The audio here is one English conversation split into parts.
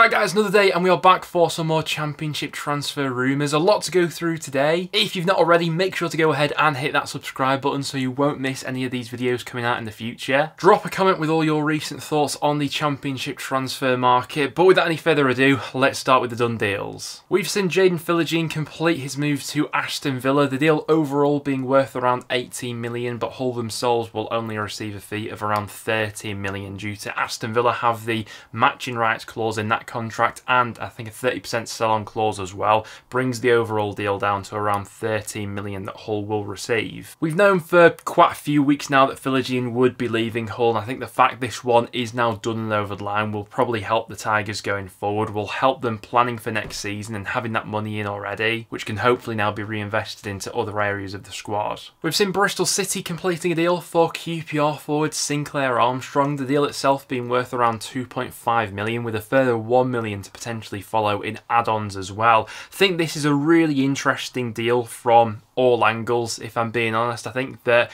Right guys, another day and we are back for some more Championship transfer rumours. A lot to go through today. If you've not already, make sure to go ahead and hit that subscribe button so you won't miss any of these videos coming out in the future. Drop a comment with all your recent thoughts on the Championship transfer market. But without any further ado, let's start with the done deals. We've seen Jayden complete his move to Aston Villa. The deal overall being worth around 18 million, but Hull themselves will only receive a fee of around 13 million due to Aston Villa have the matching rights clause in that contract, and I think a 30% sell-on clause as well, brings the overall deal down to around 13 million that Hull will receive. We've known for quite a few weeks now that Philogene would be leaving Hull, and I think the fact this one is now done and over the line will probably help the Tigers going forward, will help them planning for next season and having that money in already, which can hopefully now be reinvested into other areas of the squad. We've seen Bristol City completing a deal for QPR forward Sinclair Armstrong, the deal itself being worth around 2.5 million with a further 1 million to potentially follow in add-ons as well. I think this is a really interesting deal from all angles, if I'm being honest. I think that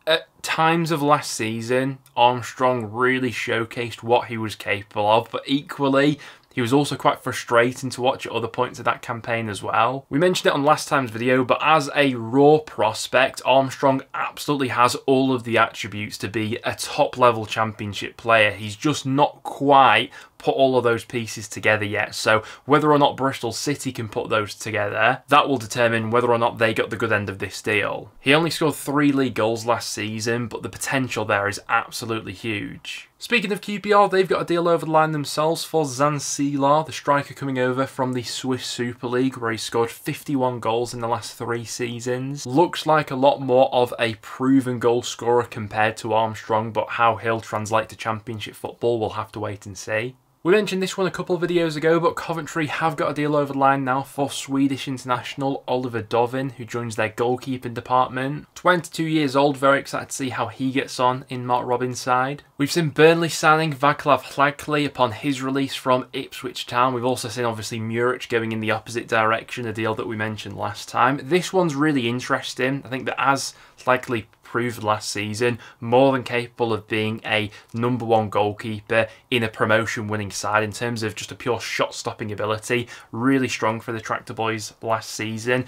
at times of last season, Armstrong really showcased what he was capable of, but equally, he was also quite frustrating to watch at other points of that campaign as well. We mentioned it on last time's video, but as a raw prospect, Armstrong absolutely has all of the attributes to be a top-level Championship player. He's just not quite put all of those pieces together yet, so whether or not Bristol City can put those together, that will determine whether or not they got the good end of this deal. He only scored 3 league goals last season, but the potential there is absolutely huge. Speaking of QPR, they've got a deal over the line themselves for Zanzilar, the striker coming over from the Swiss Super League, where he scored 51 goals in the last 3 seasons. Looks like a lot more of a proven goal scorer compared to Armstrong, but how he'll translate to Championship football, we'll have to wait and see. We mentioned this one a couple of videos ago, but Coventry have got a deal over the line now for Swedish international Oliver Dovin, who joins their goalkeeping department. 22 years old, very excited to see how he gets on in Mark Robins' side. We've seen Burnley signing Vaclav Hlagli upon his release from Ipswich Town. We've also seen obviously Muric going in the opposite direction, a deal that we mentioned last time. This one's really interesting. I think that as Hlagli proved last season, more than capable of being a #1 goalkeeper in a promotion winning side in terms of just a pure shot stopping ability. Really strong for the Tractor Boys last season.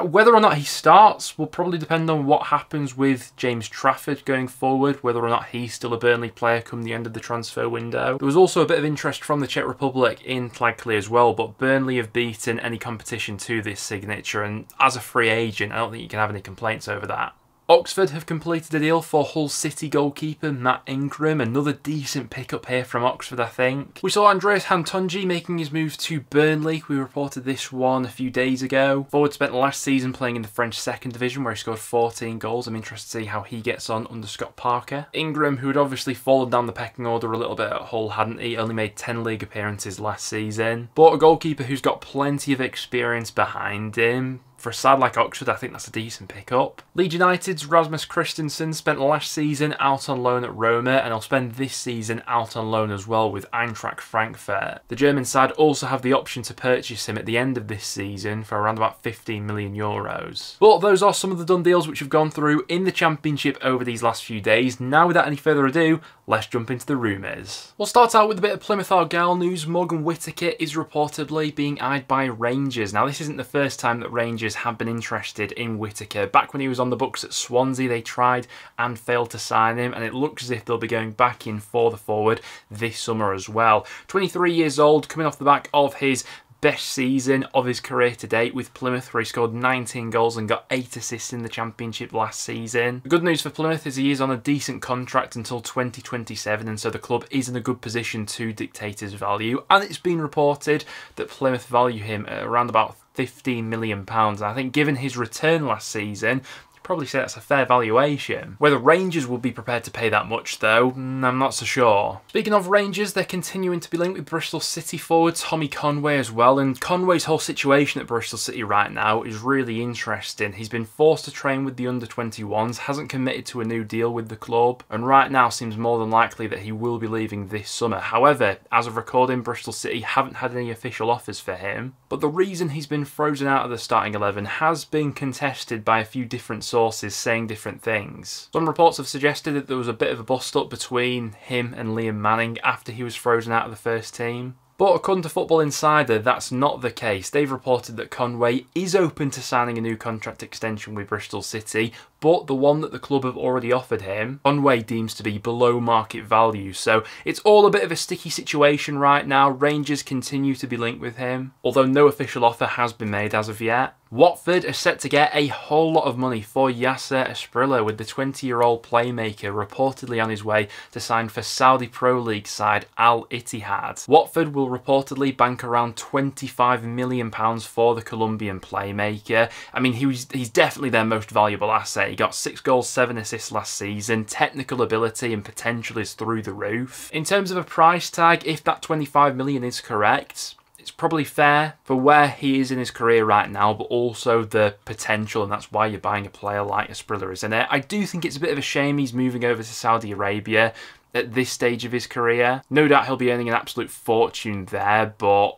Whether or not he starts will probably depend on what happens with James Trafford going forward, whether or not he's still a Burnley player come the end of the transfer window. There was also a bit of interest from the Czech Republic in Hlagli as well, but Burnley have beaten any competition to this signature, and as a free agent I don't think you can have any complaints over that. Oxford have completed a deal for Hull City goalkeeper Matt Ingram, another decent pickup here from Oxford I think. We saw Andreas Hantonji making his move to Burnley. We reported this one a few days ago. Forward spent last season playing in the French 2nd Division where he scored 14 goals. I'm interested to see how he gets on under Scott Parker. Ingram, who had obviously fallen down the pecking order a little bit at Hull, hadn't he? Only made 10 league appearances last season. But a goalkeeper who's got plenty of experience behind him. For a side like Oxford, I think that's a decent pickup. Leeds United's Rasmus Christensen spent last season out on loan at Roma, and he'll spend this season out on loan as well with Eintracht Frankfurt. The German side also have the option to purchase him at the end of this season for around about 15 million euros. But those are some of the done deals which have gone through in the Championship over these last few days. Now without any further ado, let's jump into the rumours. We'll start out with a bit of Plymouth Argyle news. Morgan Whittaker is reportedly being eyed by Rangers. Now this isn't the first time that Rangers have been interested in Whittaker. Back when he was on the books at Swansea, they tried and failed to sign him, and it looks as if they'll be going back in for the forward this summer as well. 23 years old, coming off the back of his best season of his career to date with Plymouth, where he scored 19 goals and got 8 assists in the Championship last season. The good news for Plymouth is he is on a decent contract until 2027, and so the club is in a good position to dictate his value, and it's been reported that Plymouth value him at around about £15 million. And I think given his return last season, probably say that's a fair valuation. Whether Rangers will be prepared to pay that much though, I'm not so sure. Speaking of Rangers, they're continuing to be linked with Bristol City forward Tommy Conway as well, and Conway's whole situation at Bristol City right now is really interesting. He's been forced to train with the under-21s, hasn't committed to a new deal with the club, and right now seems more than likely that he will be leaving this summer. However, as of recording, Bristol City haven't had any official offers for him, but the reason he's been frozen out of the starting 11 has been contested by a few different sources saying different things. Some reports have suggested that there was a bit of a bust-up between him and Liam Manning after he was frozen out of the first team. But according to Football Insider, that's not the case. They've reported that Conway is open to signing a new contract extension with Bristol City, but the one that the club have already offered him, Conway deems to be below market value. So it's all a bit of a sticky situation right now. Rangers continue to be linked with him, although no official offer has been made as of yet. Watford are set to get a whole lot of money for Yasser Asprilla, with the 20-year-old playmaker reportedly on his way to sign for Saudi Pro League side Al Ittihad. Watford will reportedly bank around £25 million for the Colombian playmaker. I mean, he's definitely their most valuable asset. He got 6 goals, 7 assists last season. Technical ability and potential is through the roof. In terms of a price tag, if that 25 million is correct, it's probably fair for where he is in his career right now, but also the potential, and that's why you're buying a player like Asprilla, isn't it? I do think it's a bit of a shame he's moving over to Saudi Arabia at this stage of his career. No doubt he'll be earning an absolute fortune there, but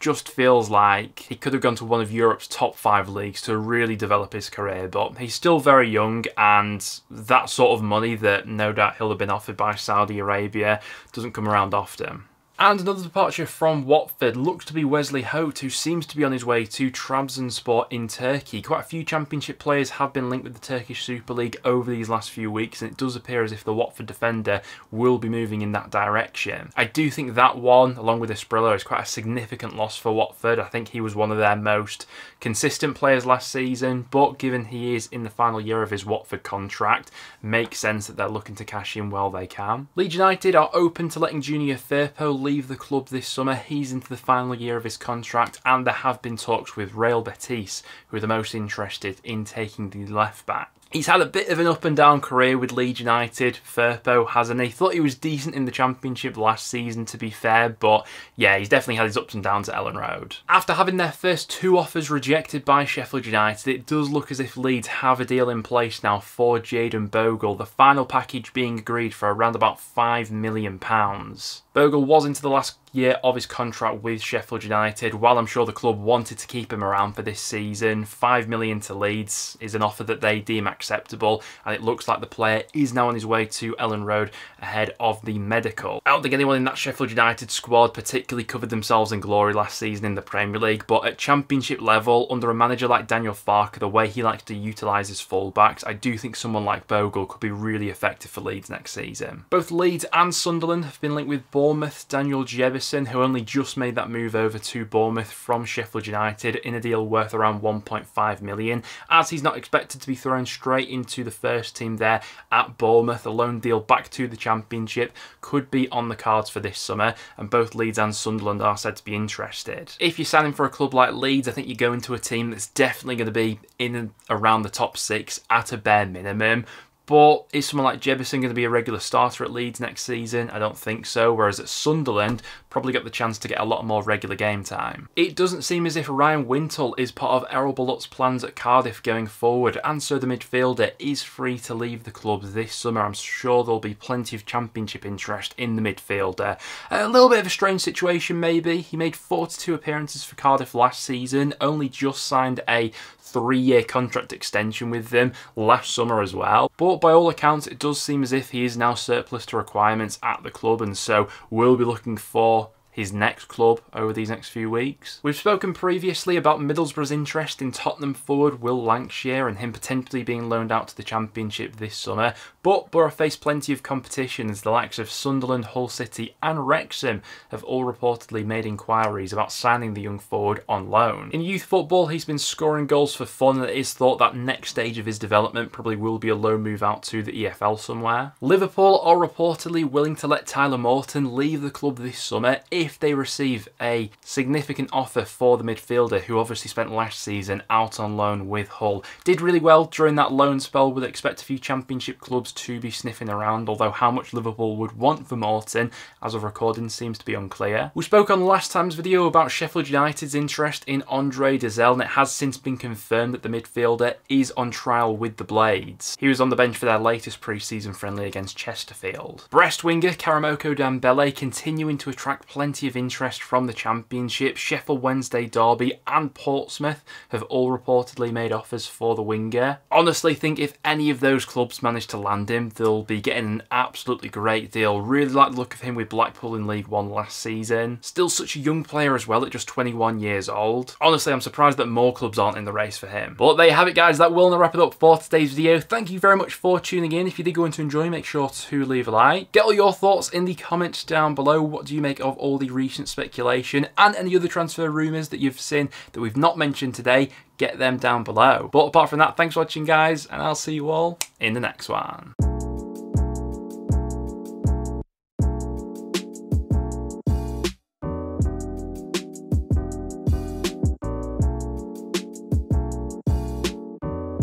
just feels like he could have gone to one of Europe's top 5 leagues to really develop his career. But he's still very young, and that sort of money that no doubt he'll have been offered by Saudi Arabia doesn't come around often. And another departure from Watford looks to be Wesley Hoedt, who seems to be on his way to Trabzonspor in Turkey. Quite a few Championship players have been linked with the Turkish Super League over these last few weeks, and it does appear as if the Watford defender will be moving in that direction. I do think that one, along with Asprilla, is quite a significant loss for Watford. I think he was one of their most consistent players last season, but given he is in the final year of his Watford contract, makes sense that they're looking to cash in while they can. Leeds United are open to letting Junior Firpo leave the club this summer. He's into the final year of his contract, and there have been talks with Real Betis, who are the most interested in taking the left back. He's had a bit of an up and down career with Leeds United, Firpo, hasn't he? Thought he was decent in the Championship last season, to be fair, but yeah, he's definitely had his ups and downs at Ellen Road. After having their first 2 offers rejected by Sheffield United, it does look as if Leeds have a deal in place now for Jayden Bogle, the final package being agreed for around about £5 million. Bogle was into the last year of his contract with Sheffield United. While I'm sure the club wanted to keep him around for this season, £5 million to Leeds is an offer that they deem acceptable, and it looks like the player is now on his way to Ellen Road ahead of the medical. I don't think anyone in that Sheffield United squad particularly covered themselves in glory last season in the Premier League, but at Championship level, under a manager like Daniel Farke, the way he likes to utilise his fullbacks, I do think someone like Bogle could be really effective for Leeds next season. Both Leeds and Sunderland have been linked with Bournemouth Daniel Jebison, who only just made that move over to Bournemouth from Sheffield United in a deal worth around £1.5 million. As he's not expected to be thrown straight into the first team there at Bournemouth, a loan deal back to the Championship could be on the cards for this summer, and both Leeds and Sunderland are said to be interested. If you're signing for a club like Leeds, I think you go into a team that's definitely going to be in and around the top 6 at a bare minimum. But is someone like Jebison going to be a regular starter at Leeds next season? I don't think so, whereas at Sunderland, probably got the chance to get a lot more regular game time. It doesn't seem as if Ryan Wintle is part of Errol Bullock's plans at Cardiff going forward, and so the midfielder is free to leave the club this summer. I'm sure there'll be plenty of Championship interest in the midfielder. A little bit of a strange situation maybe. He made 42 appearances for Cardiff last season, only just signed a 3-year contract extension with them last summer as well. But by all accounts, it does seem as if he is now surplus to requirements at the club, and so we'll be looking for his next club over these next few weeks. We've spoken previously about Middlesbrough's interest in Tottenham forward Will Lancashire and him potentially being loaned out to the Championship this summer, but Borough face plenty of competition as the likes of Sunderland, Hull City and Wrexham have all reportedly made inquiries about signing the young forward on loan. In youth football, he's been scoring goals for fun, and it is thought that next stage of his development probably will be a loan move out to the EFL somewhere. Liverpool are reportedly willing to let Tyler Morton leave the club this summer if they receive a significant offer for the midfielder, who obviously spent last season out on loan with Hull. Did really well during that loan spell. Would expect a few Championship clubs to be sniffing around, although how much Liverpool would want for Morton as of recording seems to be unclear. We spoke on last time's video about Sheffield United's interest in Andre Dezelle, and it has since been confirmed that the midfielder is on trial with the Blades. He was on the bench for their latest pre-season friendly against Chesterfield. Brest winger Karamoko Dembele continuing to attract plenty plenty of interest from the Championship. Sheffield Wednesday, Derby and Portsmouth have all reportedly made offers for the winger. Honestly think if any of those clubs manage to land him, they'll be getting an absolutely great deal. Really like the look of him with Blackpool in League One last season. Still such a young player as well at just 21 years old. Honestly, I'm surprised that more clubs aren't in the race for him. But there you have it, guys. That will now wrap it up for today's video. Thank you very much for tuning in. If you did go on to enjoy, make sure to leave a like. Get all your thoughts in the comments down below. What do you make of all the recent speculation and any other transfer rumours that you've seen that we've not mentioned today? Get them down below. But apart from that, thanks for watching, guys, and I'll see you all in the next one.